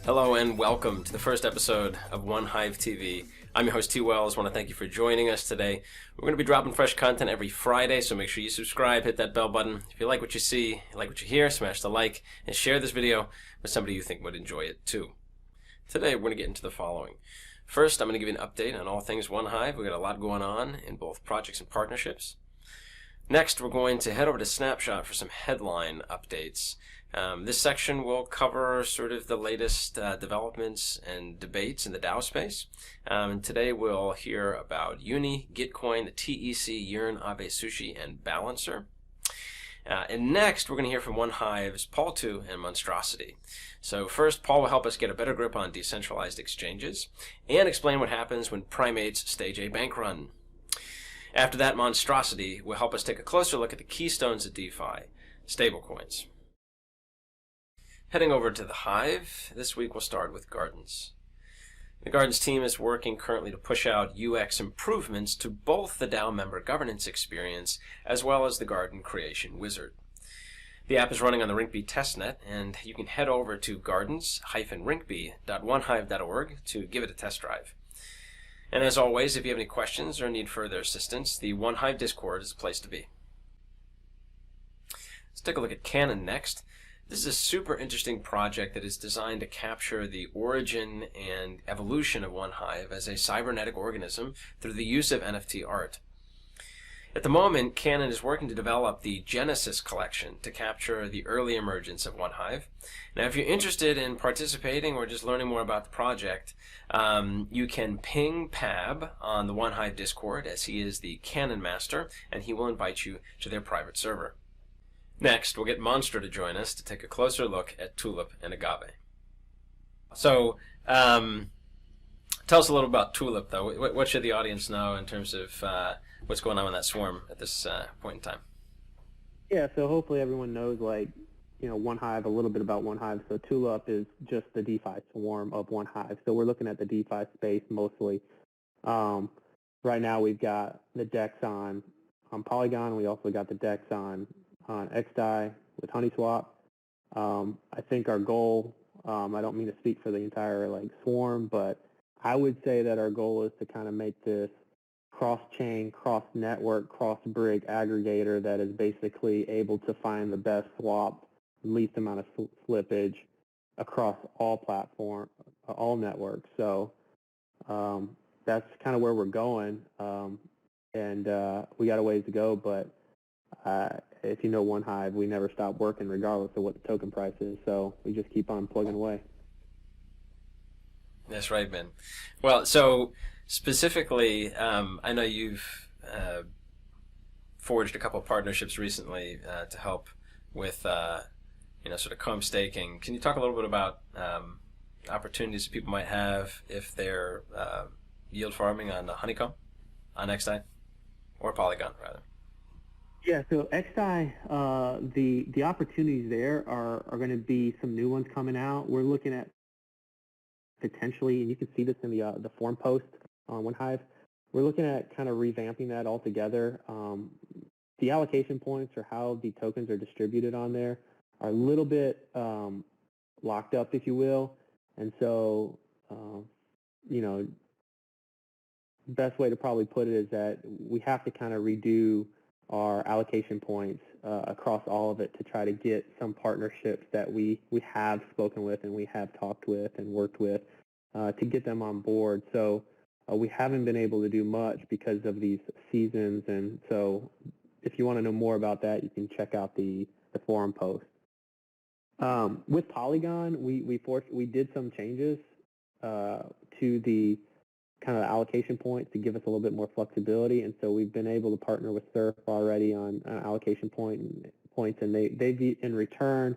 Hello and welcome to the first episode of One Hive TV. I'm your host T. Wells. I want to thank you for joining us today. We're going to be dropping fresh content every Friday, so make sure you subscribe, hit that bell button. If you like what you see, like what you hear, smash the like and share this video with somebody you think would enjoy it too. Today we're going to get into the following. First, I'm going to give you an update on all things One Hive. We've got a lot going on in both projects and partnerships. Next, we're going to head over to Snapshot for some headline updates. This section will cover sort of the latest developments and debates in the DAO space. And today we'll hear about Uni, Gitcoin, the TEC, Yearn, Abe Sushi, and Balancer. And next, we're going to hear from One Hive's Paul Tu and Monstrosity. So first, Paul will help us get a better grip on decentralized exchanges and explain what happens when primates stage a bank run. After that, Monstrosity will help us take a closer look at the keystones of DeFi, stablecoins. Heading over to the Hive, this week we'll start with Gardens. The Gardens team is working currently to push out UX improvements to both the DAO member governance experience as well as the Garden creation wizard. The app is running on the Rinkeby testnet, and you can head over to gardens-rinkeby.onehive.org to give it a test drive. And as always, if you have any questions or need further assistance, the One Hive Discord is the place to be. Let's take a look at Cannon next. This is a super interesting project that is designed to capture the origin and evolution of One Hive as a cybernetic organism through the use of NFT art. At the moment, Cannon is working to develop the Genesis collection to capture the early emergence of One Hive. Now, if you're interested in participating or just learning more about the project, you can ping Pab on the One Hive Discord, as he is the Cannon master, and he will invite you to their private server. Next, we'll get Monster to join us to take a closer look at Tulip and Agave. So, tell us a little about Tulip, though. What should the audience know in terms of what's going on with that swarm at this point in time? Yeah, so hopefully everyone knows, One Hive, a little bit about One Hive. So Tulip is just the DeFi swarm of One Hive. So we're looking at the DeFi space mostly. Right now we've got the DEX on Polygon. We also got the DEX on XDAI with HoneySwap. I think our goal, I don't mean to speak for the entire swarm, but I would say that our goal is to kind of make this cross-chain, cross-network, cross-brig aggregator that is basically able to find the best swap, least amount of slippage across all platforms, all networks. So that's kind of where we're going, and we got a ways to go, but if you know One Hive, we never stop working regardless of what the token price is, so we just keep on plugging away. That's right, Ben. Well, so specifically, I know you've forged a couple of partnerships recently to help with, sort of comb staking. Can you talk a little bit about opportunities that people might have if they're yield farming on Honeycomb, on XDAI, or Polygon, rather? Yeah, so XDAI, the opportunities there are going to be some new ones coming out. We're looking at potentially, and you can see this in the forum post on One Hive, we're looking at kind of revamping that altogether. The allocation points or how the tokens are distributed on there are a little bit locked up, if you will. And so, best way to probably put it is that we have to kind of redo our allocation points across all of it to try to get some partnerships that we have spoken with and we have talked with and worked with to get them on board. So we haven't been able to do much because of these seasons, and so if you want to know more about that, you can check out the forum post. With Polygon, we did some changes to the kind of allocation points to give us a little bit more flexibility, and so we've been able to partner with Surf already on allocation points, and they in return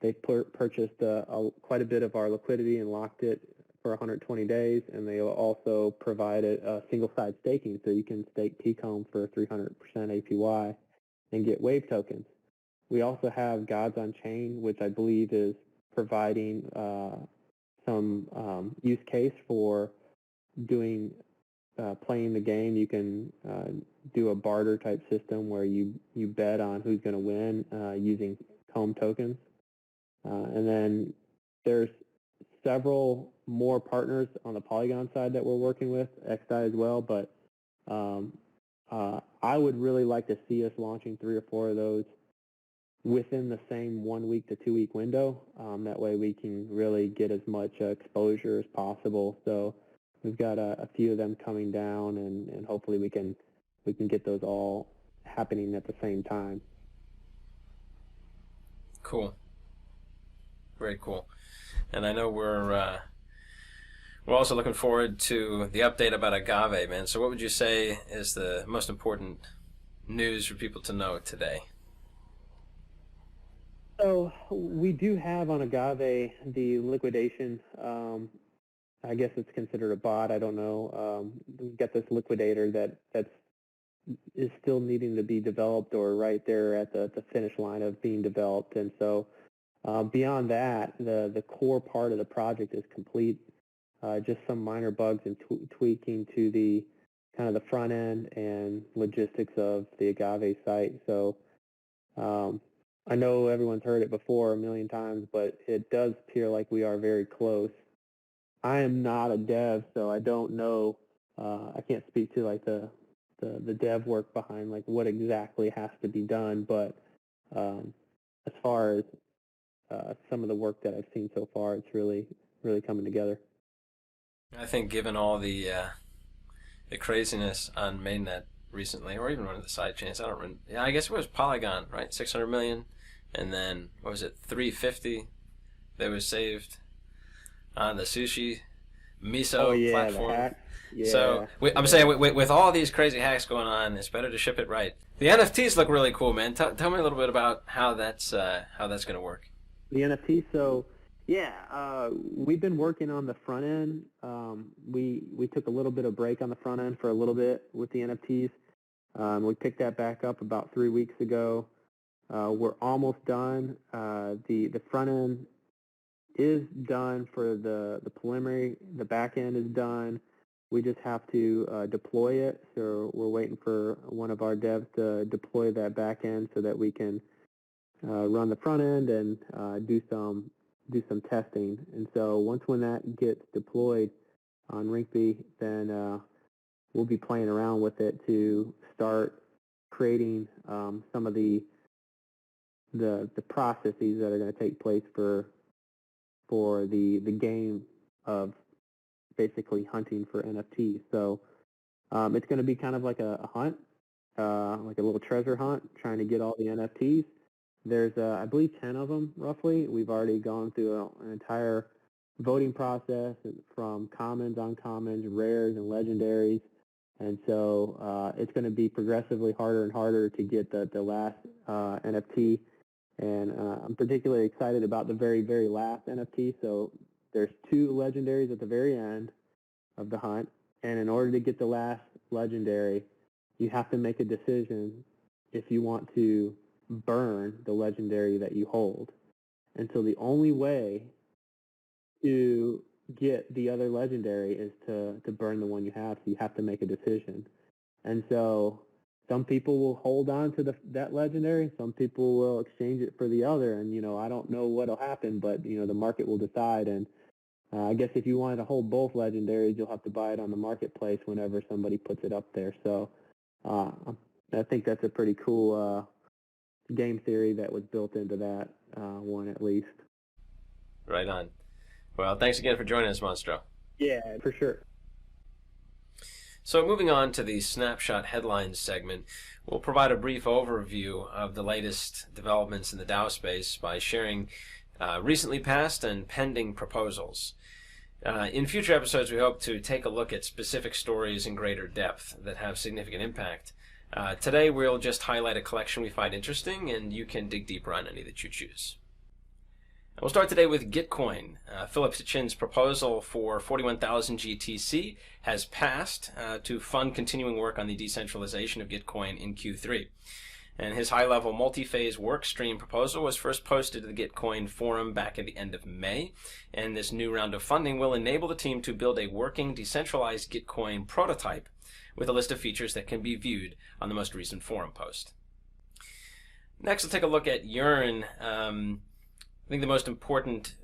they've purchased quite a bit of our liquidity and locked it for 120 days, and they also provided single-side staking, so you can stake Pcomb for 300% APY and get Wave tokens. We also have Gods on Chain, which I believe is providing some use case for doing playing the game. You can do a barter type system where you bet on who's going to win using Comb tokens. And then there's several more partners on the Polygon side that we're working with, XDAI as well, but I would really like to see us launching 3 or 4 of those within the same 1 week to 2 week window. That way we can really get as much exposure as possible. So we've got a few of them coming down, and hopefully we can get those all happening at the same time. Cool. Very cool. And I know we're also looking forward to the update about Agave, man. So what would you say is the most important news for people to know today? So we do have on Agave the liquidation. I guess it's considered a bot. I don't know. We've got this liquidator that is still needing to be developed, or right there at the finish line of being developed. And so beyond that, the core part of the project is complete. Just some minor bugs and tweaking to the kind of the front end and logistics of the Agave site. So I know everyone's heard it before a million times, but it does appear like we are very close. I am not a dev, so I don't know. I can't speak to like the dev work behind like what exactly has to be done, but as far as some of the work that I've seen so far, it's really coming together. I think given all the craziness on mainnet recently, or even one of the side chains, I guess it was Polygon, right? 600 million, and then what was it, 350 that was saved on the Sushi Miso platform. The hack. Yeah, so I'm saying with all these crazy hacks going on, it's better to ship it right. The NFTs look really cool, man. Tell me a little bit about how that's going to work. The NFT, so yeah, we've been working on the front end. We took a little bit of break on the front end for a little bit with the NFTs. We picked that back up about 3 weeks ago. We're almost done. The front end is done for the preliminary. The back end is done. We just have to deploy it. So we're waiting for one of our devs to deploy that back end so that we can run the front end and do some testing. And so when that gets deployed on Rinkeby, then we'll be playing around with it to start creating some of the processes that are going to take place for the game of basically hunting for NFTs. So it's going to be kind of like a hunt, like a little treasure hunt, trying to get all the NFTs. There's, I believe, 10 of them, roughly. We've already gone through an entire voting process from commons, uncommons, rares, and legendaries. And so it's going to be progressively harder and harder to get the last NFT. And I'm particularly excited about the very, very last NFT. So there's 2 legendaries at the very end of the hunt. And in order to get the last legendary, you have to make a decision if you want to burn the legendary that you hold. And so the only way to get the other legendary is to burn the one you have. So you have to make a decision. And so some people will hold on to that legendary. Some people will exchange it for the other. And, I don't know what'll happen, but, the market will decide. And I guess if you wanted to hold both legendaries, you'll have to buy it on the marketplace whenever somebody puts it up there. So I think that's a pretty cool game theory that was built into that one, at least. Right on. Well, thanks again for joining us, Monstro. Yeah, for sure. So moving on to the Snapshot Headlines segment, we'll provide a brief overview of the latest developments in the DAO space by sharing recently passed and pending proposals. In future episodes, we hope to take a look at specific stories in greater depth that have significant impact. Today, we'll just highlight a collection we find interesting, and you can dig deeper on any that you choose. We'll start today with Gitcoin. Philip Sechin's proposal for 41,000 GTC has passed to fund continuing work on the decentralization of Gitcoin in Q3. And his high-level multi-phase workstream proposal was first posted to the Gitcoin forum back at the end of May. And this new round of funding will enable the team to build a working decentralized Gitcoin prototype with a list of features that can be viewed on the most recent forum post. Next, we'll take a look at Yearn. I think the most important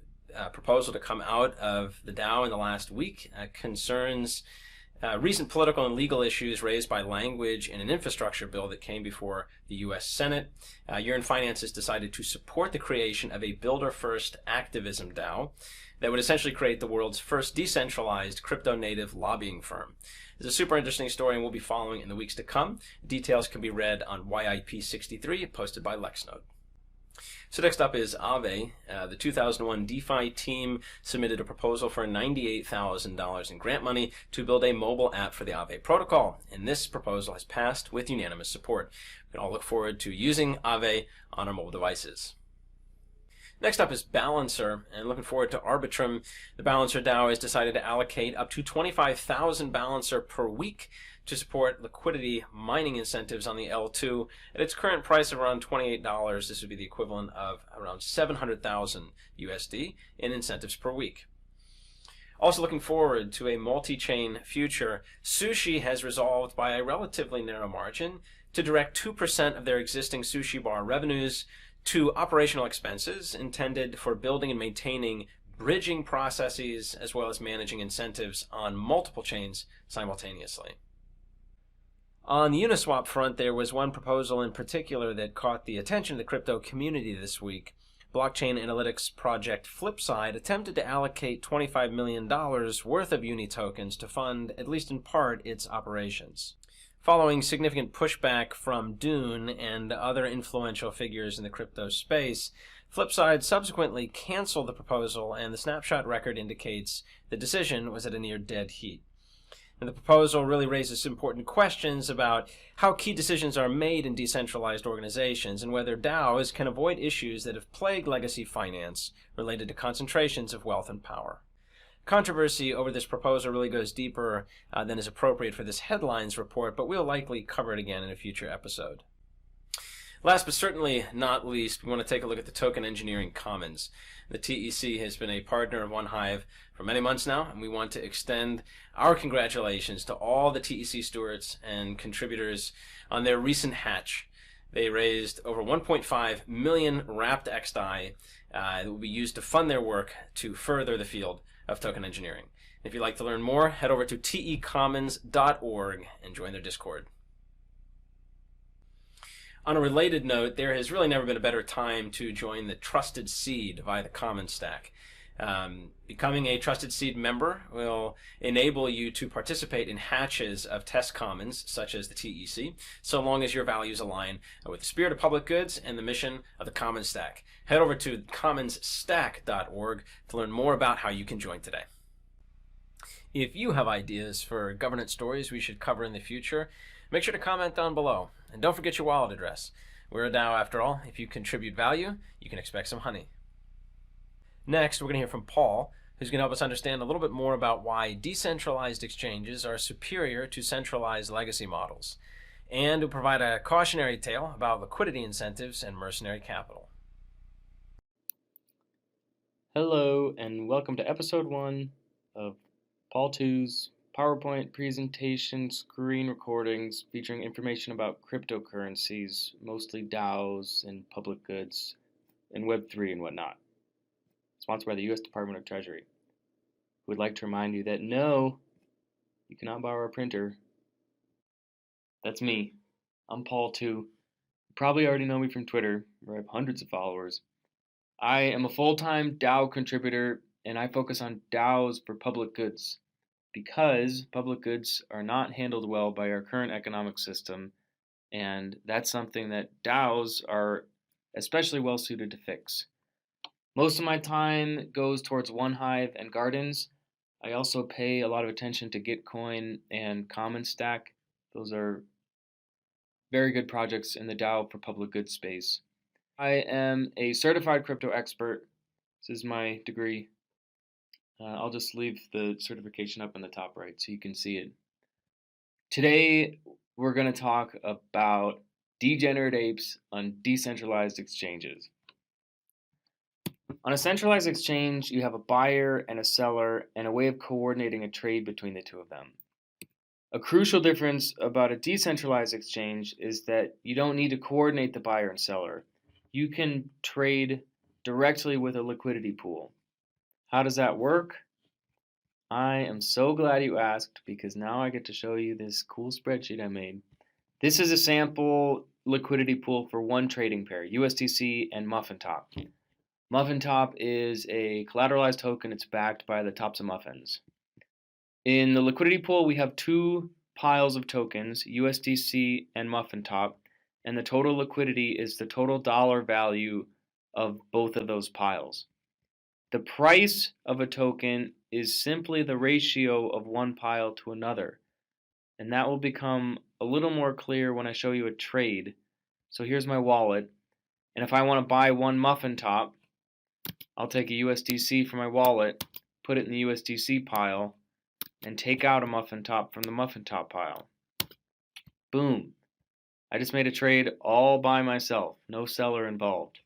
proposal to come out of the DAO in the last week concerns recent political and legal issues raised by language in an infrastructure bill that came before the U.S. Senate. Yearn Finance has decided to support the creation of a builder-first activism DAO that would essentially create the world's first decentralized crypto-native lobbying firm. It's a super interesting story and we'll be following in the weeks to come. Details can be read on YIP63, posted by LexNode. So next up is Aave. The 2001 DeFi team submitted a proposal for $98,000 in grant money to build a mobile app for the Aave protocol, and this proposal has passed with unanimous support. We can all look forward to using Aave on our mobile devices. Next up is Balancer, and looking forward to Arbitrum. The Balancer DAO has decided to allocate up to 25,000 Balancer per week to support liquidity mining incentives on the L2. At its current price of around $28, this would be the equivalent of around 700,000 USD in incentives per week. Also looking forward to a multi-chain future, Sushi has resolved by a relatively narrow margin to direct 2% of their existing Sushi Bar revenues to operational expenses intended for building and maintaining bridging processes as well as managing incentives on multiple chains simultaneously. On the Uniswap front, there was one proposal in particular that caught the attention of the crypto community this week. Blockchain analytics project Flipside attempted to allocate $25 million worth of Uni tokens to fund, at least in part, its operations. Following significant pushback from Dune and other influential figures in the crypto space, Flipside subsequently canceled the proposal, and the snapshot record indicates the decision was at a near dead heat. And the proposal really raises important questions about how key decisions are made in decentralized organizations and whether DAOs can avoid issues that have plagued legacy finance related to concentrations of wealth and power. Controversy over this proposal really goes deeper than is appropriate for this headlines report, but we'll likely cover it again in a future episode. Last but certainly not least, we want to take a look at the Token Engineering Commons. The TEC has been a partner of OneHive for many months now, and we want to extend our congratulations to all the TEC stewards and contributors on their recent hatch. They raised over 1.5 million wrapped XDAI that will be used to fund their work to further the field of token engineering. If you'd like to learn more, head over to tecommons.org and join their Discord. On a related note, there has really never been a better time to join the Trusted Seed via the Commons Stack. Becoming a Trusted Seed member will enable you to participate in hatches of test commons, such as the TEC, so long as your values align with the spirit of public goods and the mission of the Commons Stack. Head over to commonsstack.org to learn more about how you can join today. If you have ideas for governance stories we should cover in the future, make sure to comment down below. And don't forget your wallet address. We're a DAO after all. If you contribute value, you can expect some honey. Next, we're going to hear from Paul, who's going to help us understand a little bit more about why decentralized exchanges are superior to centralized legacy models, and will provide a cautionary tale about liquidity incentives and mercenary capital. Hello, and welcome to episode 1 of Paul 2's PowerPoint presentation screen recordings featuring information about cryptocurrencies, mostly DAOs and public goods, and Web3 and whatnot. Sponsored by the U.S. Department of Treasury. Would like to remind you that no, you cannot borrow a printer. That's me. I'm Paul 2. You probably already know me from Twitter, where I have hundreds of followers. I am a full-time DAO contributor, and I focus on DAOs for public goods, because public goods are not handled well by our current economic system, and that's something that DAOs are especially well suited to fix. Most of my time goes towards OneHive and Gardens. I also pay a lot of attention to Gitcoin and Commons Stack. Those are very good projects in the DAO for public goods space. I am a certified crypto expert. This is my degree. I'll just leave the certification up in the top right so you can see it. Today, we're going to talk about degenerate apes on decentralized exchanges. On a centralized exchange, you have a buyer and a seller and a way of coordinating a trade between the two of them. A crucial difference about a decentralized exchange is that you don't need to coordinate the buyer and seller. You can trade directly with a liquidity pool. How does that work? I am so glad you asked because now I get to show you this cool spreadsheet I made. This is a sample liquidity pool for one trading pair, USDC and Muffin Top. Muffin Top is a collateralized token. It's backed by the Tops of Muffins. In the liquidity pool, we have two piles of tokens, USDC and Muffin Top, and the total liquidity is the total dollar value of both of those piles. The price of a token is simply the ratio of one pile to another, and that will become a little more clear when I show you a trade. So here's my wallet, and if I want to buy one Muffin Top, I'll take a USDC from my wallet, put it in the USDC pile, and take out a Muffin Top from the Muffin Top pile. Boom. I just made a trade all by myself, no seller involved.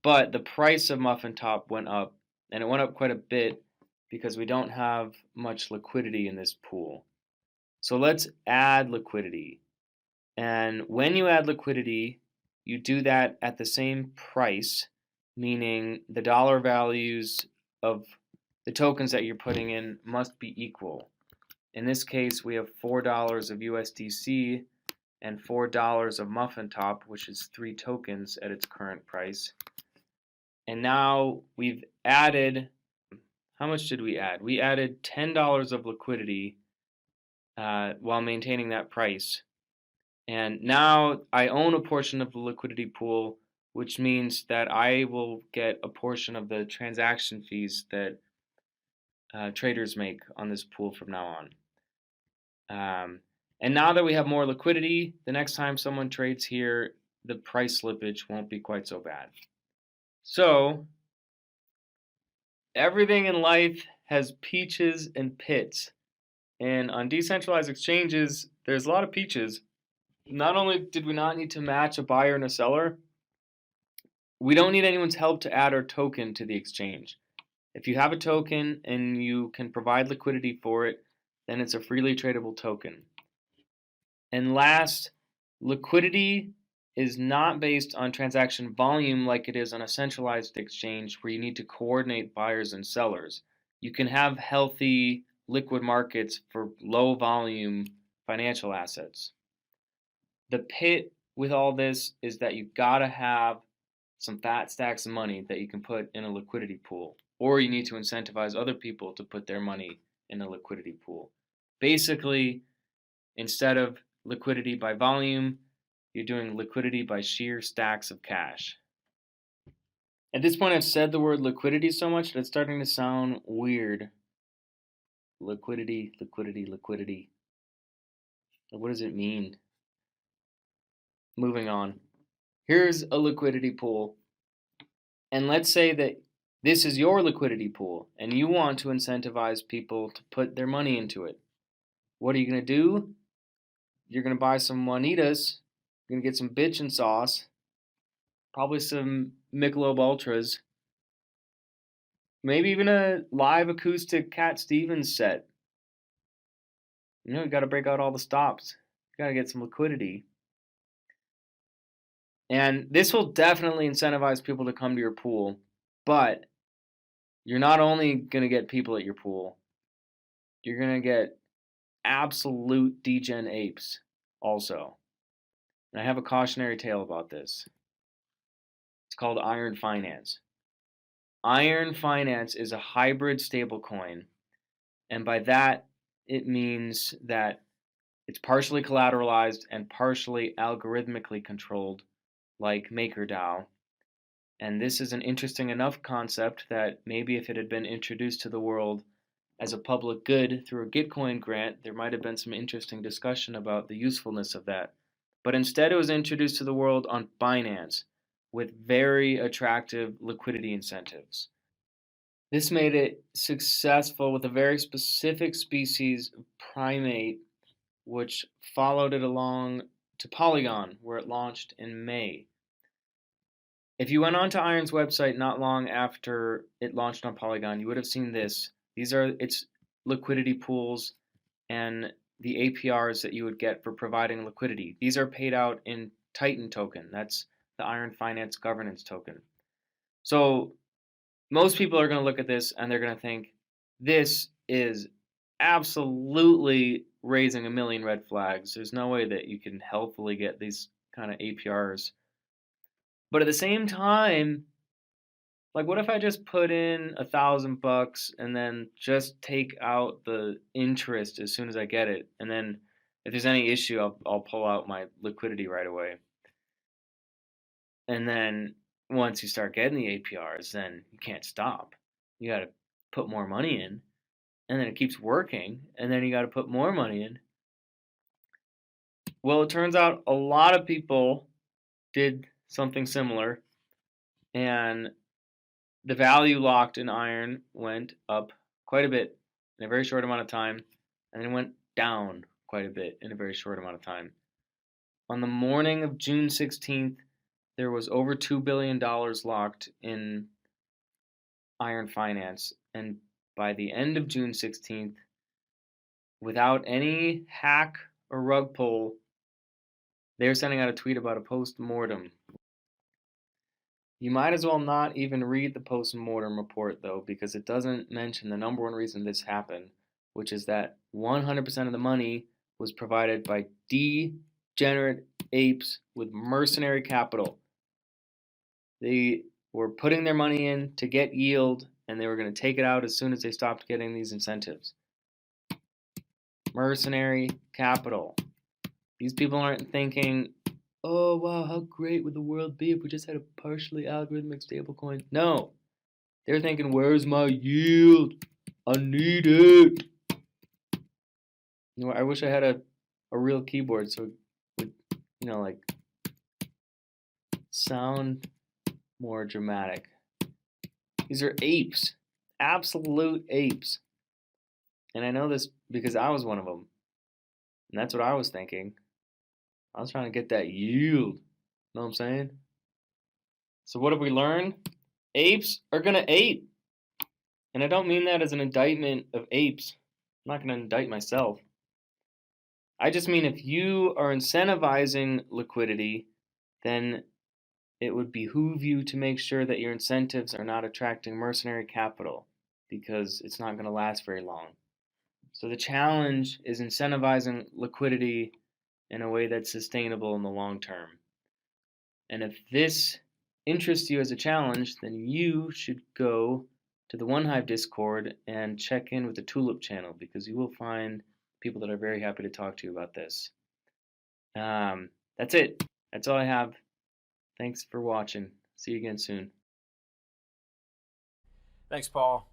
But the price of Muffin Top went up, and it went up quite a bit because we don't have much liquidity in this pool. So let's add liquidity. And when you add liquidity, you do that at the same price, meaning the dollar values of the tokens that you're putting in must be equal. In this case, we have $4 of USDC and $4 of Muffin Top, which is 3 tokens at its current price. And now we've added, how much did we add? We added $10 of liquidity while maintaining that price. And now I own a portion of the liquidity pool, which means that I will get a portion of the transaction fees that traders make on this pool from now on. And now that we have more liquidity, the next time someone trades here, the price slippage won't be quite so bad. So, everything in life has peaches and pits. And on decentralized exchanges, there's a lot of peaches. Not only did we not need to match a buyer and a seller, we don't need anyone's help to add our token to the exchange. If you have a token and you can provide liquidity for it, then it's a freely tradable token. And last, liquidity is not based on transaction volume like it is on a centralized exchange where you need to coordinate buyers and sellers. You can have healthy liquid markets for low volume financial assets. The pit with all this is that you've got to have some fat stacks of money that you can put in a liquidity pool, or you need to incentivize other people to put their money in a liquidity pool. Basically, instead of liquidity by volume, you're doing liquidity by sheer stacks of cash. At this point, I've said the word liquidity so much that it's starting to sound weird. Liquidity, liquidity, liquidity. What does it mean? Moving on. Here's a liquidity pool. And let's say that this is your liquidity pool and you want to incentivize people to put their money into it. What are you going to do? You're going to buy some Juanitas. You're going to get some bitchin' sauce. Probably some Michelob Ultras. Maybe even a live acoustic Cat Stevens set. You know, you got to break out all the stops. You got to get some liquidity. And this will definitely incentivize people to come to your pool. But you're not only going to get people at your pool, you're going to get absolute degen apes also. And I have a cautionary tale about this. It's called Iron Finance. Iron Finance is a hybrid stablecoin, and by that it means that it's partially collateralized and partially algorithmically controlled, like MakerDAO. And this is an interesting enough concept that maybe if it had been introduced to the world as a public good through a Gitcoin grant, there might have been some interesting discussion about the usefulness of that. But instead it was introduced to the world on Binance with very attractive liquidity incentives. This made it successful with a very specific species of primate, which followed it along to Polygon, where it launched in May. If you went onto Iron's website not long after it launched on Polygon, you would have seen this. These are its liquidity pools and the APRs that you would get for providing liquidity. These are paid out in Titan token. That's the Iron Finance governance token. So most people are going to look at this and they're going to think this is absolutely raising a million red flags. There's no way that you can healthily get these kind of APRs. But at the same time, like, what if I just put in $1,000 and then just take out the interest as soon as I get it, and then if there's any issue, I'll pull out my liquidity right away. And then once you start getting the APRs, then you can't stop. You got to put more money in, and then it keeps working, and then you got to put more money in. Well, it turns out a lot of people did something similar, and the value locked in iron went up quite a bit in a very short amount of time, and then went down quite a bit in a very short amount of time. On the morning of June 16th, there was over $2 billion locked in iron finance, and by the end of June 16th, without any hack or rug pull, they were sending out a tweet about a post-mortem. You might as well not even read the post-mortem report, though, because it doesn't mention the number one reason this happened, which is that 100% of the money was provided by degenerate apes with mercenary capital. They were putting their money in to get yield, and they were going to take it out as soon as they stopped getting these incentives. Mercenary capital. These people aren't thinking, oh wow, how great would the world be if we just had a partially algorithmic stablecoin? No. They're thinking, where's my yield? I need it. You know, I wish I had a real keyboard so it would, like, sound more dramatic. These are apes. Absolute apes. And I know this because I was one of them. And that's what I was thinking. I was trying to get that yield. Know what I'm saying? So what have we learned? Apes are going to ape. And I don't mean that as an indictment of apes. I'm not going to indict myself. I just mean if you are incentivizing liquidity, then it would behoove you to make sure that your incentives are not attracting mercenary capital, because it's not going to last very long. So the challenge is incentivizing liquidity in a way that's sustainable in the long term. And if this interests you as a challenge, then you should go to the OneHive Discord and check in with the Tulip channel, because you will find people that are very happy to talk to you about this. That's it. That's all I have. Thanks for watching. See you again soon. Thanks, Paul.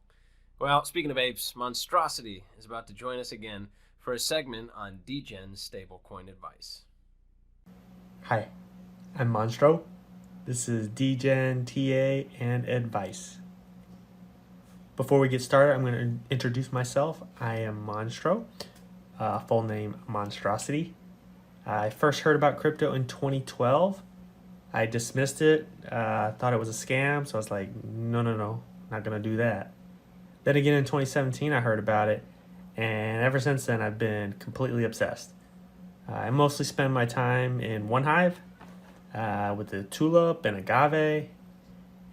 Well, speaking of apes, Monstrosity is about to join us again for a segment on Degen's stablecoin advice. Hi, I'm Monstro. This is Degen, TA, and advice. Before we get started, I'm going to introduce myself. I am Monstro, full name Monstrosity. I first heard about crypto in 2012. I dismissed it, thought it was a scam, so I was like, no, not going to do that. Then again in 2017, I heard about it, and ever since then, I've been completely obsessed. I mostly spend my time in OneHive with the Tulip and Agave,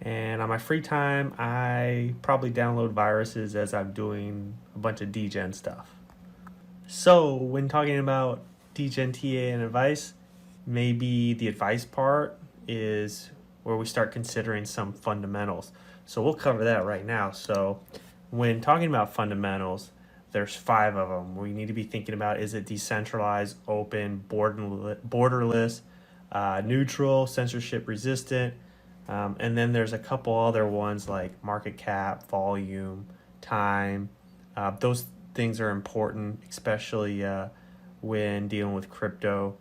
and on my free time, I probably download viruses as I'm doing a bunch of Degen stuff. So when talking about Degen, TA, and advice, maybe the advice part is where we start considering some fundamentals. So we'll cover that right now. So when talking about fundamentals, there's 5 of them. We need to be thinking about, is it decentralized, open, borderless, neutral, censorship resistant, and then there's a couple other ones like market cap, volume, time. Those things are important, especially when dealing with crypto.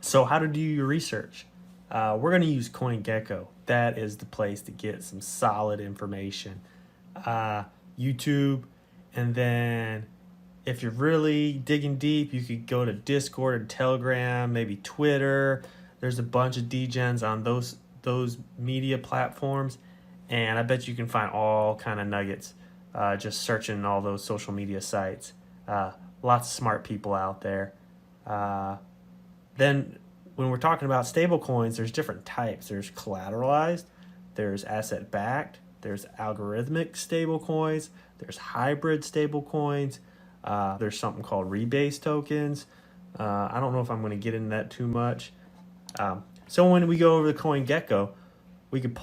So how to do your research? We're going to use CoinGecko. That is the place to get some solid information. YouTube, and then if you're really digging deep, you could go to Discord or Telegram, maybe Twitter. There's a bunch of Degens on those media platforms, and I bet you can find all kind of nuggets just searching all those social media sites. Lots of smart people out there. Then when we're talking about stable coins, there's different types. There's collateralized, there's asset backed, There's algorithmic stablecoins. There's hybrid stablecoins. There's something called rebase tokens. I don't know if I'm going to get into that too much. So when we go over to CoinGecko, we could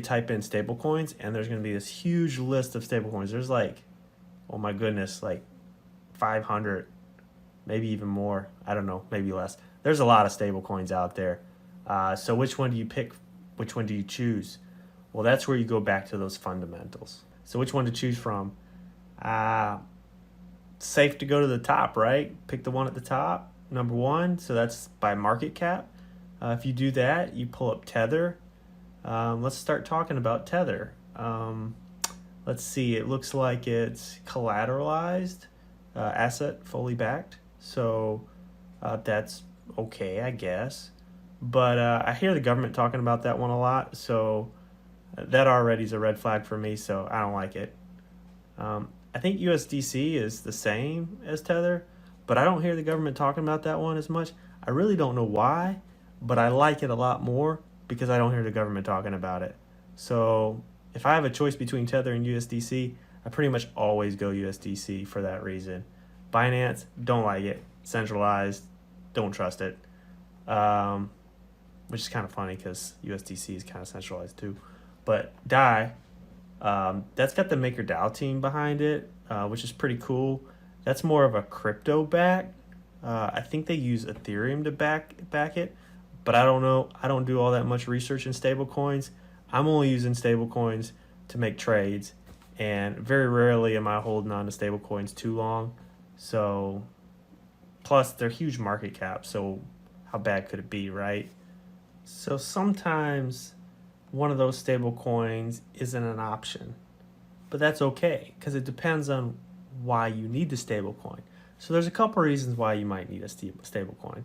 type in stablecoins, and there's going to be this huge list of stablecoins. There's like, oh my goodness, like 500, maybe even more. I don't know, maybe less. There's a lot of stablecoins out there. So which one do you pick? Which one do you choose? Well, that's where you go back to those fundamentals. So which one to choose from? Safe to go to the top, right? Pick the one at the top, number one. So that's by market cap. If you do that, you pull up Tether. Let's start talking about Tether. Let's see. It looks like it's collateralized asset, fully backed. So that's okay, I guess. But I hear the government talking about that one a lot. So that already is a red flag for me. So I don't like it. I think USDC is the same as Tether, but I don't hear the government talking about that one as much. I really don't know why, but I like it a lot more because I don't hear the government talking about it. So if I have a choice between Tether and USDC, I pretty much always go USDC for that reason. Binance, don't like it. Centralized, don't trust it. Which is kind of funny because USDC is kind of centralized too. But DAI, that's got the MakerDAO team behind it, which is pretty cool. That's more of a crypto back. I think they use Ethereum to back it, but I don't know. I don't do all that much research in stablecoins. I'm only using stablecoins to make trades, and very rarely am I holding on to stablecoins too long. So, plus they're huge market cap, so how bad could it be, right? So sometimes one of those stable coins isn't an option, but that's okay because it depends on why you need the stable coin. So there's a couple reasons why you might need a stable coin.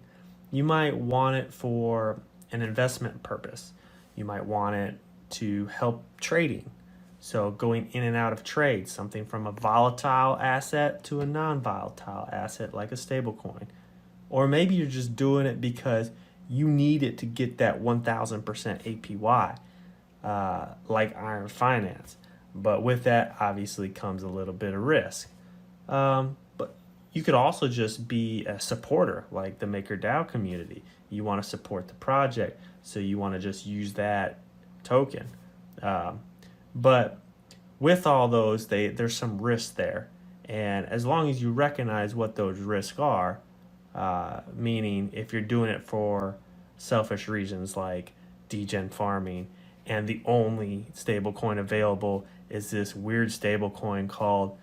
You might want it for an investment purpose. You might want it to help trading. So going in and out of trades, something from a volatile asset to a non-volatile asset like a stable coin. Or maybe you're just doing it because you need it to get that 1,000% APY. Like Iron Finance. But with that obviously comes a little bit of risk. But you could also just be a supporter like the MakerDAO community. You want to support the project, so you want to just use that token. But with all those, there's some risk there. And as long as you recognize what those risks are, meaning if you're doing it for selfish reasons like degen farming, and the only stable coin available is this weird stable coin called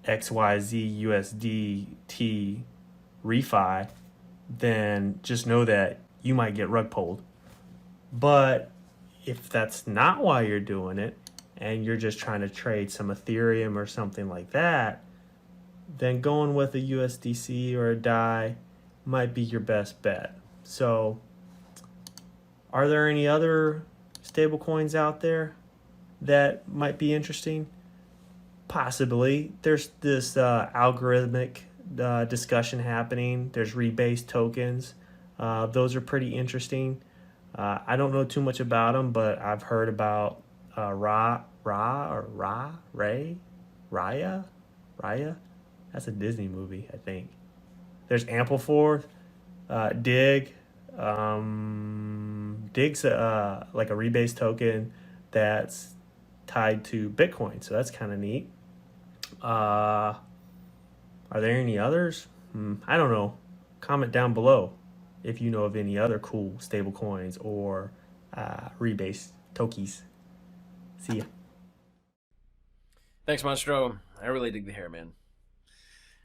XYZ USDT refi, then just know that you might get rug pulled. But if that's not why you're doing it, and you're just trying to trade some Ethereum or something like that, then going with a USDC or a DAI might be your best bet. So are there any other stable coins out there that might be interesting? Possibly. There's this algorithmic discussion happening. There's rebase tokens. Those are pretty interesting. I don't know too much about them, but I've heard about Raya. That's a Disney movie, I think. There's Ampleforth, Dig. Dig's like a rebase token that's tied to Bitcoin, so that's kind of neat. Are there any others? I don't know. Comment down below if you know of any other cool stable coins or rebase tokies. See ya. Thanks, Monstro. I really dig the hair, man.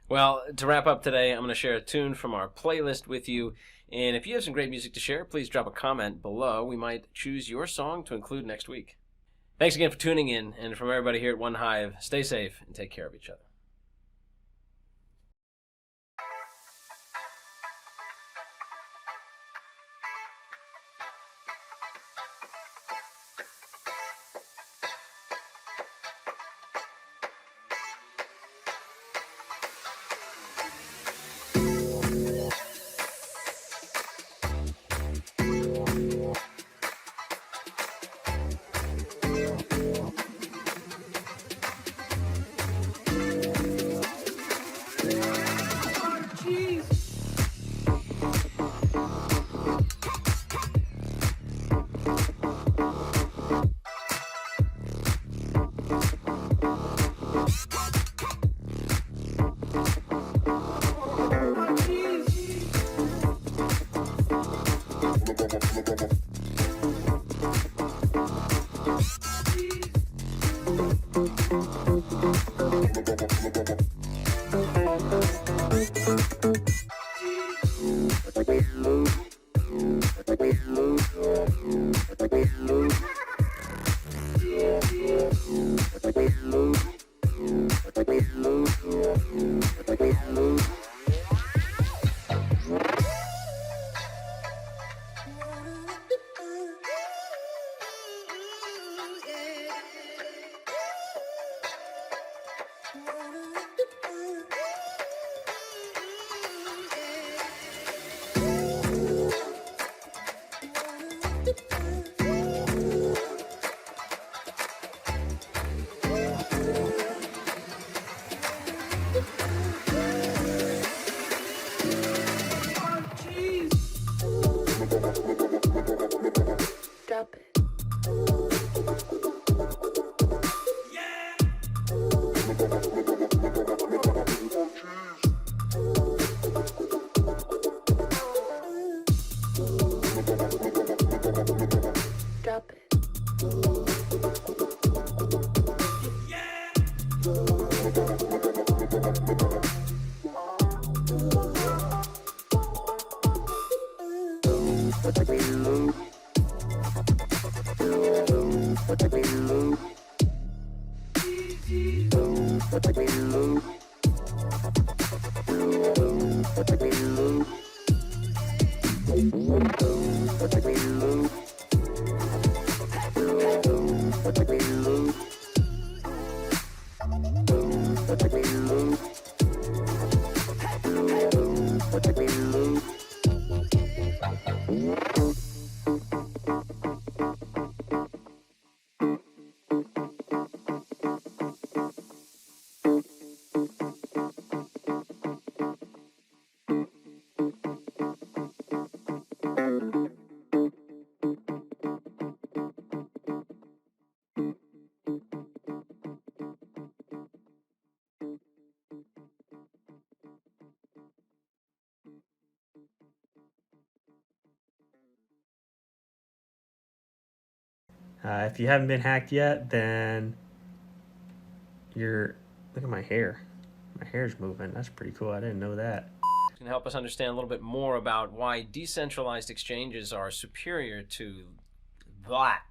Well, to wrap up today, I'm going to share a tune from our playlist with you. And if you have some great music to share, please drop a comment below. We might choose your song to include next week. Thanks again for tuning in. And from everybody here at One Hive, stay safe and take care of each other. Drop it. Drop it. If you haven't been hacked yet, then look at my hair. My hair's moving. That's pretty cool. I didn't know that. Can help us understand a little bit more about why decentralized exchanges are superior to that.